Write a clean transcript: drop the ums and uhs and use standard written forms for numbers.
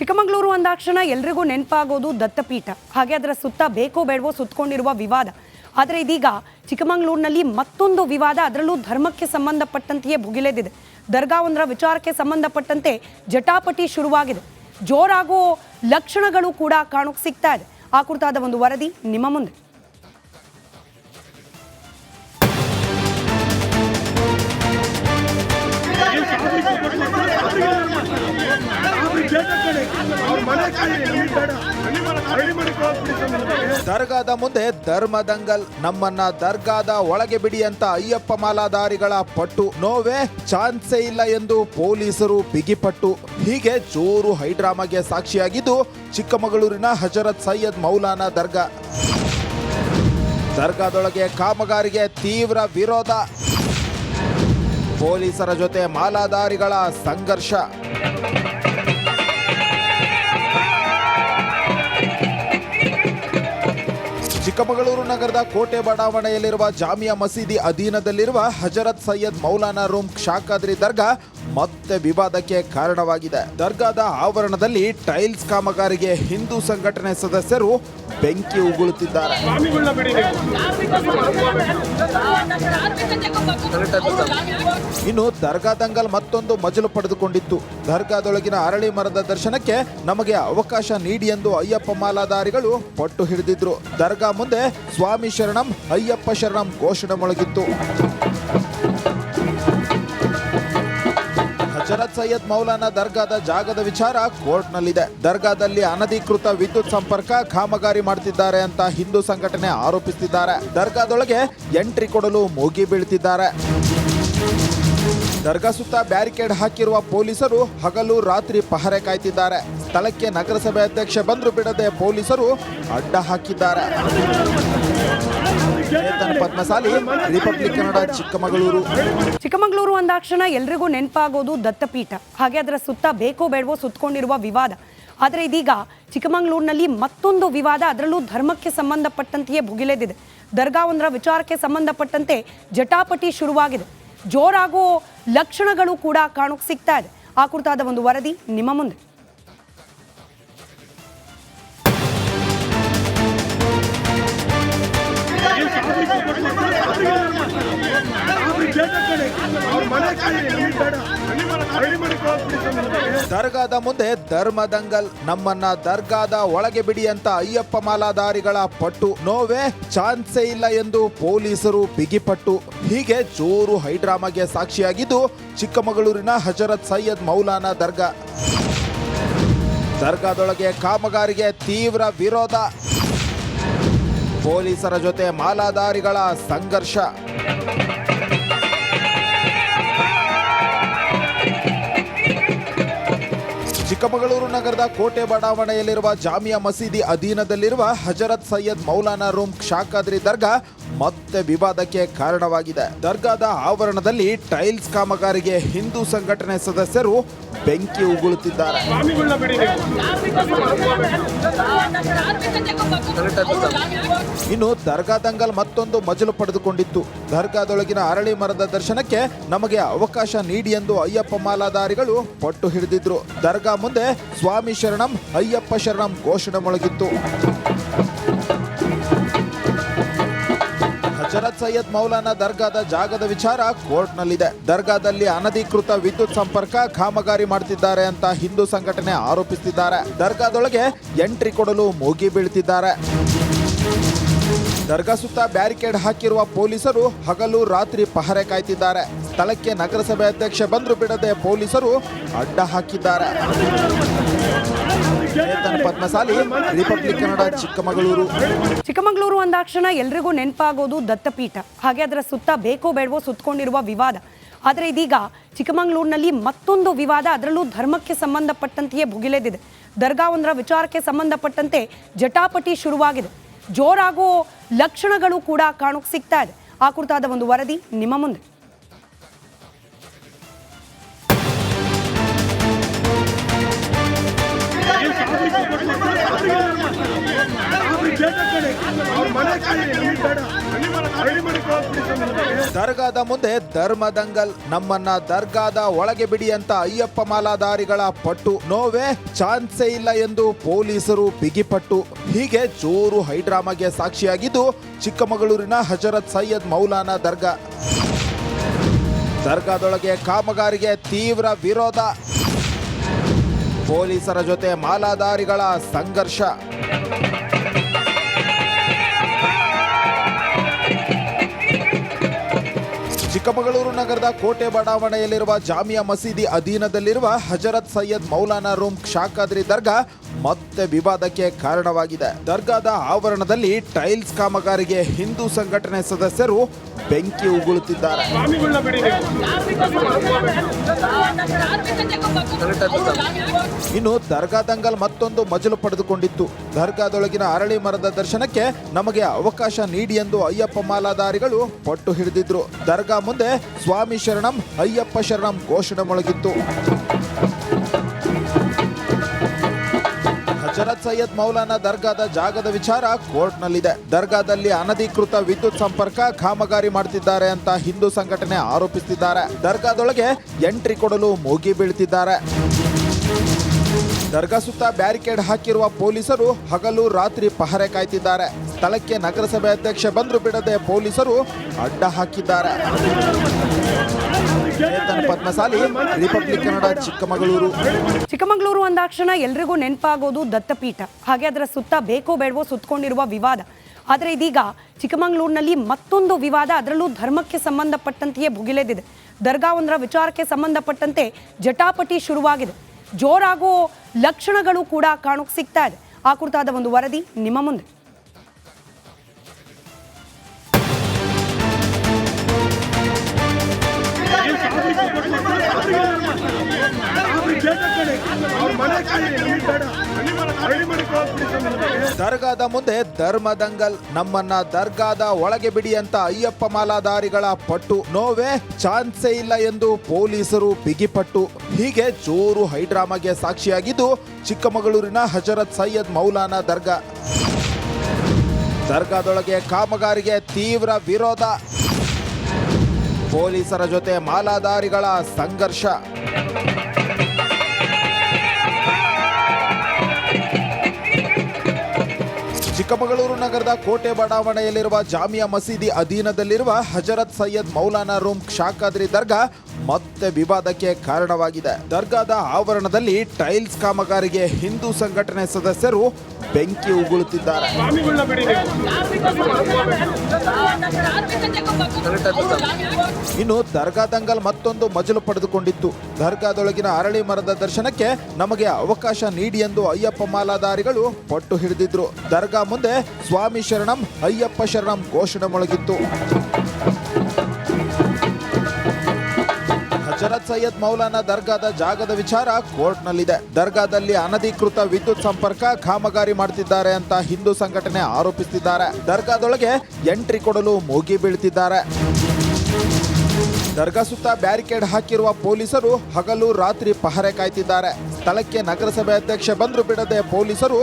ಚಿಕ್ಕಮಗಳೂರು ಅಂದಾಕ್ಷಣ ಎಲ್ರಿಗೂ ನೆನಪಾಗೋದು ದತ್ತಪೀಠ. ಹಾಗೆ ಅದರ ಸುತ್ತ ಬೇಕೋ ಬೇಡವೋ ಸುತ್ತಕೊಂಡಿರುವ ವಿವಾದ. ಆದರೆ ಇದೀಗ ಚಿಕ್ಕಮಗಳೂರಿನಲ್ಲಿ ಮತ್ತೊಂದು ವಿವಾದ, ಅದರಲ್ಲೂ ಧರ್ಮಕ್ಕೆ ಸಂಬಂಧಪಟ್ಟಂತೆಯೇ ಭುಗಿಲೆದಿದೆ. ದರ್ಗಾವೊಂದರ ವಿಚಾರಕ್ಕೆ ಸಂಬಂಧಪಟ್ಟಂತೆ ಜಟಾಪಟಿ ಶುರುವಾಗಿದೆ. ಜೋರಾಗೋ ಲಕ್ಷಣಗಳು ಕೂಡ ಕಾಣೋಕೆ ಸಿಗ್ತಾ ಇದೆ. ಆ ಕುರಿತಾದ ಒಂದು ವರದಿ ನಿಮ್ಮ ಮುಂದೆ. ದರ್ಗಾದ ಮುಂದೆ ಧರ್ಮದಂಗಲ್, ನಮ್ಮನ್ನ ದರ್ಗಾದ ಒಳಗೆ ಬಿಡಿ ಅಂತ ಅಯ್ಯಪ್ಪ ಮಾಲಾಧಾರಿಗಳ ಪಟ್ಟು. ನೋವೇ ಚಾನ್ಸೇ ಇಲ್ಲ ಎಂದು ಪೊಲೀಸರು ಬಿಗಿಪಟ್ಟು. ಹೀಗೆ ಜೋರು ಹೈಡ್ರಾಮಾಗೆ ಸಾಕ್ಷಿಯಾಗಿದ್ದು ಚಿಕ್ಕಮಗಳೂರಿನ ಹಜರತ್ ಸೈಯದ್ ಮೌಲಾನಾ ದರ್ಗಾ. ದರ್ಗಾದೊಳಗೆ ಕಾಮಗಾರಿಗೆ ತೀವ್ರ ವಿರೋಧ, ಪೊಲೀಸರ ಜೊತೆ ಮಾಲಾಧಾರಿಗಳ ಸಂಘರ್ಷ. ಚಿಕ್ಕಮಗಳೂರು ನಗರದ ಕೋಟೆ ಬಡಾವಣೆಯಲ್ಲಿರುವ ಜಾಮಿಯಾ ಮಸೀದಿ ಅಧೀನದಲ್ಲಿರುವ ಹಜರತ್ ಸೈಯದ್ ಮೌಲಾನಾ ರೂಮ್ ಶಾಖಾದ್ರಿ ದರ್ಗಾ ಮತ್ತೆ ವಿವಾದಕ್ಕೆ ಕಾರಣವಾಗಿದೆ. ದರ್ಗಾದ ಆವರಣದಲ್ಲಿ ಟೈಲ್ಸ್ ಕಾಮಗಾರಿಗೆ ಹಿಂದೂ ಸಂಘಟನೆ ಸದಸ್ಯರು ಬೆಂಕಿ ಉಗುಳುತ್ತಿದ್ದಾರೆ. ಇನ್ನು ದರ್ಗಾ ದಂಗಲ್ ಮತ್ತೊಂದು ಮಜಲು ಪಡೆದುಕೊಂಡಿತ್ತು. ದರ್ಗಾದೊಳಗಿನ ಅರಳಿ ಮರದ ದರ್ಶನಕ್ಕೆ ನಮಗೆ ಅವಕಾಶ ನೀಡಿ ಎಂದು ಅಯ್ಯಪ್ಪ ಮಾಲಾಧಾರಿಗಳು ಪಟ್ಟು ಹಿಡಿದಿದ್ರು. ದರ್ಗಾ ಮುಂದೆ ಸ್ವಾಮಿ ಶರಣಂ ಅಯ್ಯಪ್ಪ ಶರಣಂ ಘೋಷಣೆ ಮೊಳಗಿತ್ತು. ಹಜರತ್ ಸೈಯದ್ ಮೌಲಾನಾ ದರ್ಗಾದ ಜಾಗದ ವಿಚಾರ ಕೋರ್ಟ್ನಲ್ಲಿದೆ. ದರ್ಗಾದಲ್ಲಿ ಅನಧಿಕೃತ ವಿದ್ಯುತ್ ಸಂಪರ್ಕ ಕಾಮಗಾರಿ ಮಾಡ್ತಿದ್ದಾರೆ ಅಂತ ಹಿಂದೂ ಸಂಘಟನೆ ಆರೋಪಿಸುತ್ತಿದ್ದಾರೆ. ದರ್ಗಾದೊಳಗೆ ಎಂಟ್ರಿ ಕೊಡಲು ಮೂಗಿ ಬೀಳ್ತಿದ್ದಾರೆ. ದರ್ಗಾ ಸುತ್ತ ಬ್ಯಾರಿಕೇಡ್ ಹಾಕಿರುವ ಪೊಲೀಸರು ಹಗಲು ರಾತ್ರಿ ಪಹರೆ ಕಾಯ್ತಿದ್ದಾರೆ. ಸ್ಥಳಕ್ಕೆ ನಗರಸಭೆ ಅಧ್ಯಕ್ಷ ಬಂದ್ರು ಬಿಡದೆ ಪೊಲೀಸರು ಅಡ್ಡ ಹಾಕಿದ್ದಾರೆ. ಪದ್ಮಸಾಲಿ, ರಿಪಬ್ಲಿಕ್ ಕನ್ನಡ, ಚಿಕ್ಕಮಗಳೂರು. ಚಿಕ್ಕಮಗಳೂರು ಅಂದಾಕ್ಷಣ ಎಲ್ರಿಗೂ ನೆನಪಾಗೋದು ದತ್ತಪೀಠ. ಹಾಗೆ ಅದರ ಸುತ್ತ ಬೇಕೋ ಬೇಡವೋ ಸುತ್ತಕೊಂಡಿರುವ ವಿವಾದ. ಆದರೆ ಇದೀಗ ಚಿಕ್ಕಮಗಳೂರಿನಲ್ಲಿ ಮತ್ತೊಂದು ವಿವಾದ, ಅದರಲ್ಲೂ ಧರ್ಮಕ್ಕೆ ಸಂಬಂಧಪಟ್ಟಂತೆಯೇ ಭುಗಿಲೆದಿದೆ. ದರ್ಗಾವೊಂದರ ವಿಚಾರಕ್ಕೆ ಸಂಬಂಧಪಟ್ಟಂತೆ ಜಟಾಪಟಿ ಶುರುವಾಗಿದೆ. ಜೋರಾಗೋ ಲಕ್ಷಣಗಳು ಕೂಡ ಕಾಣೋಕೆ ಸಿಗ್ತಾ ಇದೆ. ಆ ಕುರಿತಾದ ಒಂದು ವರದಿ ನಿಮ್ಮ ಮುಂದೆ. ದರ್ಗಾದ ಮುಂದೆ ಧರ್ಮದಂಗಲ್, ನಮ್ಮನ್ನ ದರ್ಗಾದ ಒಳಗೆ ಬಿಡಿ ಅಂತ ಅಯ್ಯಪ್ಪ ಮಾಲಾಧಾರಿಗಳ ಪಟ್ಟು. ನೋವೇ ಚಾನ್ಸೇ ಇಲ್ಲ ಎಂದು ಪೊಲೀಸರು ಬಿಗಿಪಟ್ಟು. ಹೀಗೆ ಜೋರು ಹೈಡ್ರಾಮಾಗೆ ಸಾಕ್ಷಿಯಾಗಿದ್ದು ಚಿಕ್ಕಮಗಳೂರಿನ ಹಜರತ್ ಸೈಯದ್ ಮೌಲಾನಾ ದರ್ಗಾ. ದರ್ಗಾದೊಳಗೆ ಕಾಮಗಾರಿಗೆ ತೀವ್ರ ವಿರೋಧ, ಪೊಲೀಸರ ಜೊತೆ ಮಾಲಾಧಾರಿಗಳ ಸಂಘರ್ಷ. ಚಿಕ್ಕಮಗಳೂರು ನಗರದ ಕೋಟೆ ಬಡಾವಣೆಯಲ್ಲಿರುವ ಜಾಮಿಯಾ ಮಸೀದಿ ಅಧೀನದಲ್ಲಿರುವ ಹಜರತ್ ಸೈಯದ್ ಮೌಲಾನಾ ರೂಮ್ ಶಾಖಾದ್ರಿ ದರ್ಗಾ ಮತ್ತೆ ವಿವಾದಕ್ಕೆ ಕಾರಣವಾಗಿದೆ. ದರ್ಗಾದ ಆವರಣದಲ್ಲಿ ಟೈಲ್ಸ್ ಕಾಮಗಾರಿಗೆ ಹಿಂದೂ ಸಂಘಟನೆ ಸದಸ್ಯರು ಬೆಂಕಿ ಉಗುಳುತ್ತಿದ್ದಾರೆ. ಇನ್ನು ದರ್ಗಾ ದಂಗಲ್ ಮತ್ತೊಂದು ಮಜಲು ಪಡೆದುಕೊಂಡಿತ್ತು. ದರ್ಗಾದೊಳಗಿನ ಅರಳಿ ಮರದ ದರ್ಶನಕ್ಕೆ ನಮಗೆ ಅವಕಾಶ ನೀಡಿ ಎಂದು ಅಯ್ಯಪ್ಪ ಮಾಲಾಧಾರಿಗಳು ಪಟ್ಟು ಹಿಡಿದಿದ್ರು. ದರ್ಗಾ ಮುಂದೆ ಸ್ವಾಮಿ ಶರಣಂ ಅಯ್ಯಪ್ಪ ಶರಣಂ ಘೋಷಣೆ ಮೊಳಗಿತ್ತು. ಹಜರತ್ ಸೈಯದ್ ಮೌಲಾನಾ ದರ್ಗಾದ ಜಾಗದ ವಿಚಾರ ಕೋರ್ಟ್ನಲ್ಲಿದೆ. ದರ್ಗಾದಲ್ಲಿ ಅನಧಿಕೃತ ವಿದ್ಯುತ್ ಸಂಪರ್ಕ ಕಾಮಗಾರಿ ಮಾಡ್ತಿದ್ದಾರೆ ಅಂತ ಹಿಂದೂ ಸಂಘಟನೆ ಆರೋಪಿಸುತ್ತಿದ್ದಾರೆ. ದರ್ಗಾದೊಳಗೆ ಎಂಟ್ರಿ ಕೊಡಲು ಮೂಗಿ ಬೀಳ್ತಿದ್ದಾರೆ. ದರ್ಗಾ ಸುತ್ತ ಬ್ಯಾರಿಕೇಡ್ ಹಾಕಿರುವ ಪೊಲೀಸರು ಹಗಲು ರಾತ್ರಿ ಪಹರೆ ಕಾಯ್ತಿದ್ದಾರೆ. ಸ್ಥಳಕ್ಕೆ ನಗರಸಭೆ ಅಧ್ಯಕ್ಷ ಬಂದ್ರು ಬಿಡದೆ ಪೊಲೀಸರು ಅಡ್ಡ ಹಾಕಿದ್ದಾರೆ. ಪದ್ಮಸಾಲಿ, ರಿಪಬ್ಲಿಕ್ ಕನ್ನಡ, ಚಿಕ್ಕಮಗಳೂರು. ಚಿಕ್ಕಮಗಳೂರು ಅಂದಾಕ್ಷಣ ಎಲ್ರಿಗೂ ನೆನಪಾಗೋದು ದತ್ತಪೀಠ. ಹಾಗೆ ಅದರ ಸುತ್ತ ಬೇಕೋ ಬೇಡವೋ ಸುತ್ತಕೊಂಡಿರುವ ವಿವಾದ. ಆದರೆ ಇದೀಗ ಚಿಕ್ಕಮಗಳೂರಿನಲ್ಲಿ ಮತ್ತೊಂದು ವಿವಾದ, ಅದರಲ್ಲೂ ಧರ್ಮಕ್ಕೆ ಸಂಬಂಧಪಟ್ಟಂತೆಯೇ ಭುಗಿಲೆದಿದೆ. ದರ್ಗಾವೊಂದರ ವಿಚಾರಕ್ಕೆ ಸಂಬಂಧಪಟ್ಟಂತೆ ಜಟಾಪಟಿ ಶುರುವಾಗಿದೆ. ಜೋರಾಗೋ ಲಕ್ಷಣಗಳು ಕೂಡ ಕಾಣೋಕೆ ಸಿಗ್ತಾ ಇದೆ. ಆ ಕುರಿತಾದ ಒಂದು ವರದಿ ನಿಮ್ಮ ಮುಂದೆ. ದರ್ಗಾದ ಮುಂದೆ ಧರ್ಮದಂಗಲ್, ನಮ್ಮನ್ನ ದರ್ಗಾದ ಒಳಗೆ ಬಿಡಿ ಅಂತ ಅಯ್ಯಪ್ಪ ಮಾಲಾಧಾರಿಗಳ ಪಟ್ಟು, ನೋವೇ ಚಾನ್ಸೇ ಇಲ್ಲ ಎಂದು ಪೊಲೀಸರು ಬಿಗಿಪಟ್ಟು. ಹೀಗೆ ಜೋರು ಹೈಡ್ರಾಮಾಗೆ ಸಾಕ್ಷಿಯಾಗಿದ್ದು ಚಿಕ್ಕಮಗಳೂರಿನ ಹಜರತ್ ಸೈಯದ್ ಮೌಲಾನಾ ದರ್ಗಾ. ದರ್ಗಾದೊಳಗೆ ಕಾಮಗಾರಿಗೆ ತೀವ್ರ ವಿರೋಧ, ಪೊಲೀಸರ ಜೊತೆ ಮಾಲಾಧಾರಿಗಳ ಸಂಘರ್ಷ. ಚಿಕ್ಕಮಗಳೂರು ನಗರದ ಕೋಟೆ ಬಡಾವಣೆಯಲ್ಲಿರುವ ಜಾಮಿಯಾ ಮಸೀದಿ ಅಧೀನದಲ್ಲಿರುವ ಹಜರತ್ ಸೈಯದ್ ಮೌಲಾನಾ ರೂಮ್ ಶಾಖಾದ್ರಿ ದರ್ಗಾ ಮತ್ತೆ ವಿವಾದಕ್ಕೆ ಕಾರಣವಾಗಿದೆ. ದರ್ಗಾದ ಆವರಣದಲ್ಲಿ ಟೈಲ್ಸ್ ಕಾಮಗಾರಿಗೆ ಹಿಂದೂ ಸಂಘಟನೆ ಸದಸ್ಯರು ಬೆಂಕಿ ಉಗುಳುತ್ತಿದ್ದಾರೆ. ಇನ್ನು ದರ್ಗಾ ದಂಗಲ್ ಮತ್ತೊಂದು ಮಜಲು ಪಡೆದುಕೊಂಡಿತ್ತು. ದರ್ಗಾದೊಳಗಿನ ಅರಳಿ ಮರದ ದರ್ಶನಕ್ಕೆ ನಮಗೆ ಅವಕಾಶ ನೀಡಿ ಎಂದು ಅಯ್ಯಪ್ಪ ಮಾಲಾಧಾರಿಗಳು ಪಟ್ಟು ಹಿಡಿದಿದ್ರು. ದರ್ಗಾ ಮುಂದೆ ಸ್ವಾಮಿ ಶರಣಂ ಅಯ್ಯಪ್ಪ ಶರಣಂ ಘೋಷಣೆ ಮೊಳಗಿತ್ತು. ಹಜರತ್ ಸೈಯದ್ ಮೌಲಾನಾ ದರ್ಗಾದ ಜಾಗದ ವಿಚಾರ ಕೋರ್ಟ್ನಲ್ಲಿದೆ. ದರ್ಗಾದಲ್ಲಿ ಅನಧಿಕೃತ ವಿದ್ಯುತ್ ಸಂಪರ್ಕ ಕಾಮಗಾರಿ ಮಾಡ್ತಿದ್ದಾರೆ ಅಂತ ಹಿಂದೂ ಸಂಘಟನೆ ಆರೋಪಿಸುತ್ತಿದ್ದಾರೆ. ದರ್ಗಾದೊಳಗೆ ಎಂಟ್ರಿ ಕೊಡಲು ಮೂಗಿ ಬೀಳ್ತಿದ್ದಾರೆ. ದರ್ಗಾ ಸುತ್ತ ಬ್ಯಾರಿಕೇಡ್ ಹಾಕಿರುವ ಪೊಲೀಸರು ಹಗಲು ರಾತ್ರಿ ಪಹರೆ ಕಾಯ್ತಿದ್ದಾರೆ. ಸ್ಥಳಕ್ಕೆ ನಗರಸಭೆ ಅಧ್ಯಕ್ಷ ಬಂದ್ರು ಬಿಡದೆ ಪೊಲೀಸರು ಅಡ್ಡ ಹಾಕಿದ್ದಾರೆ. ಚೇತನ್ ಪದ್ಮಸಾಲಿ, ರಿಪಬ್ಲಿಕ್ ಕನ್ನಡ, ಚಿಕ್ಕಮಗಳೂರು. ಚಿಕ್ಕಮಗಳೂರು ಅಂದಾಕ್ಷಣ ಎಲ್ರಿಗೂ ನೆನಪಾಗೋದು ದತ್ತಪೀಠ. ಹಾಗೆ ಅದರ ಸುತ್ತ ಬೇಕೋ ಬೇಡವೋ ಸುತ್ತಕೊಂಡಿರುವ ವಿವಾದ. ಆದರೆ ಇದೀಗ ಚಿಕ್ಕಮಗಳೂರಿನಲ್ಲಿ ಮತ್ತೊಂದು ವಿವಾದ, ಅದರಲ್ಲೂ ಧರ್ಮಕ್ಕೆ ಸಂಬಂಧಪಟ್ಟಂತೆಯೇ ಭುಗಿಲೆದಿದೆ. ದರ್ಗಾ ಒಂದರ ವಿಚಾರಕ್ಕೆ ಸಂಬಂಧಪಟ್ಟಂತೆ ಜಟಾಪಟಿ ಶುರುವಾಗಿದೆ. ಜೋರಾಗೋ ಲಕ್ಷಣಗಳು ಕೂಡ ಕಾಣೋಕೆ ಸಿಗ್ತಾ ಇದೆ. ಆ ಕುರಿತಾದ ಒಂದು ವರದಿ ನಿಮ್ಮ ಮುಂದೆ. ದರ್ಗಾದ ಮುಂದೆ ಧರ್ಮದಂಗಲ್, ನಮ್ಮನ್ನ ದರ್ಗಾದ ಒಳಗೆ ಬಿಡಿ ಅಂತ ಅಯ್ಯಪ್ಪ ಮಾಲಾಧಾರಿಗಳ ಪಟ್ಟು, ನೋವೇ ಚಾನ್ಸೇ ಇಲ್ಲ ಎಂದು ಪೊಲೀಸರು ಬಿಗಿಪಟ್ಟು. ಹೀಗೆ ಜೋರು ಹೈಡ್ರಾಮಾಗೆ ಸಾಕ್ಷಿಯಾಗಿದ್ದು ಚಿಕ್ಕಮಗಳೂರಿನ ಹಜರತ್ ಸೈಯದ್ ಮೌಲಾನಾ ದರ್ಗಾ. ದರ್ಗಾದೊಳಗೆ ಕಾಮಗಾರಿಗೆ ತೀವ್ರ ವಿರೋಧ, ಪೊಲೀಸರ ಜೊತೆ ಮಾಲಾಧಾರಿಗಳ ಸಂಘರ್ಷ. ಚಿಕ್ಕಮಗಳೂರು ನಗರದ ಕೋಟೆ ಬಡಾವಣೆಯಲ್ಲಿರುವ ಜಾಮಿಯಾ ಮಸೀದಿ ಅಧೀನದಲ್ಲಿರುವ ಹಜರತ್ ಸೈಯದ್ ಮೌಲಾನಾ ರೂಮ್ ಶಾಖಾದ್ರಿ ದರ್ಗಾ ಮತ್ತೆ ವಿವಾದಕ್ಕೆ ಕಾರಣವಾಗಿದೆ. ದರ್ಗಾದ ಆವರಣದಲ್ಲಿ ಟೈಲ್ಸ್ ಕಾಮಗಾರಿಗೆ ಹಿಂದೂ ಸಂಘಟನೆ ಸದಸ್ಯರು ಬೆಂಕಿ ಉಗುಳುತ್ತಿದ್ದಾರೆ. ಇನ್ನು ದರ್ಗಾ ದಂಗಲ್ ಮತ್ತೊಂದು ಮಜಲು ಪಡೆದುಕೊಂಡಿತ್ತು. ದರ್ಗಾದೊಳಗಿನ ಅರಳಿ ಮರದ ದರ್ಶನಕ್ಕೆ ನಮಗೆ ಅವಕಾಶ ನೀಡಿ ಎಂದು ಅಯ್ಯಪ್ಪ ಮಾಲಾಧಾರಿಗಳು ಪಟ್ಟು ಹಿಡಿದಿದ್ರು. ದರ್ಗಾ ಮುಂದೆ ಸ್ವಾಮಿ ಶರಣಂ ಅಯ್ಯಪ್ಪ ಶರಣಂ ಘೋಷಣೆ ಮೊಳಗಿತ್ತು. ಹಜರತ್ ಸೈಯದ್ ಮೌಲಾನಾ ದರ್ಗಾದ ಜಾಗದ ವಿಚಾರ ಕೋರ್ಟ್ನಲ್ಲಿದೆ. ದರ್ಗಾದಲ್ಲಿ ಅನಧಿಕೃತ ವಿದ್ಯುತ್ ಸಂಪರ್ಕ ಕಾಮಗಾರಿ ಮಾಡ್ತಿದ್ದಾರೆ ಅಂತ ಹಿಂದೂ ಸಂಘಟನೆ ಆರೋಪಿಸುತ್ತಿದ್ದಾರೆ. ದರ್ಗಾದೊಳಗೆ ಎಂಟ್ರಿ ಕೊಡಲು ಮೂಗಿ ಬೀಳ್ತಿದ್ದಾರೆ. ದರ್ಗಾ ಸುತ್ತ ಬ್ಯಾರಿಕೇಡ್ ಹಾಕಿರುವ ಪೊಲೀಸರು ಹಗಲು ರಾತ್ರಿ ಪಹರೆ ಕಾಯ್ತಿದ್ದಾರೆ. ಸ್ಥಳಕ್ಕೆ ನಗರಸಭೆ ಅಧ್ಯಕ್ಷ ಬಂದ್ರು ಬಿಡದೆ ಪೊಲೀಸರು